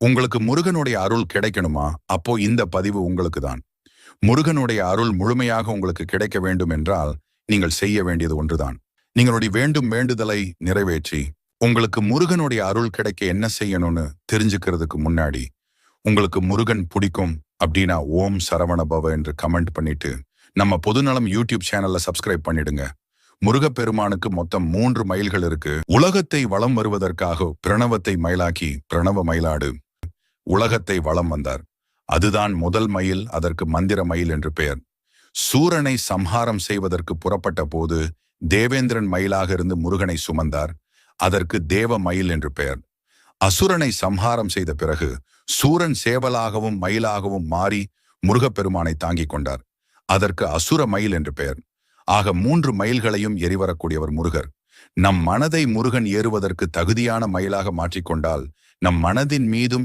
உங்களுக்கு முருகனுடைய அருள் கிடைக்கணுமா? அப்போ இந்த பதிவு உங்களுக்கு தான். முருகனுடைய அருள் முழுமையாக உங்களுக்கு கிடைக்க வேண்டும் என்றால் நீங்கள் செய்ய வேண்டியது ஒன்றுதான். நீங்களுடைய வேண்டும் வேண்டுதலை நிறைவேற்றி உங்களுக்கு முருகனுடைய அருள் கிடைக்க என்ன செய்யணும்னு தெரிஞ்சுக்கிறதுக்கு முன்னாடி, உங்களுக்கு முருகன் பிடிக்கும் அப்படின்னா ஓம் சரவண பவ என்று கமெண்ட் பண்ணிட்டு நம்ம பொதுநலம் யூடியூப் சேனல்ல சப்ஸ்கிரைப் பண்ணிடுங்க. முருகப்பெருமானுக்கு மொத்தம் 3 மயில்கள் இருக்கு. உலகத்தை வலம் வருவதற்காக பிரணவத்தை மயிலாக்கி பிரணவ மயிலாடு உலகத்தை வலம் வந்தார். அதுதான் முதல் மயில். அதற்கு மந்திர மயில் என்று பெயர். சூரனை சம்ஹாரம் செய்வதற்கு புறப்பட்ட போது தேவேந்திரன் மயிலாக இருந்து முருகனை சுமந்தார். அதற்கு தேவ மயில் என்று பெயர். அசுரனை சம்ஹாரம் செய்த பிறகு சூரன் சேவலாகவும் மயிலாகவும் மாறி முருகப்பெருமானை தாங்கிக் கொண்டார். அதற்கு அசுர மயில் என்று பெயர். ஆக 3 மயில்களையும் எரிவரக்கூடியவர் முருகர். நம் மனதை முருகன் ஏறுவதற்கு தகுதியான மயிலாக மாற்றிக்கொண்டால் நம் மனதின் மீதும்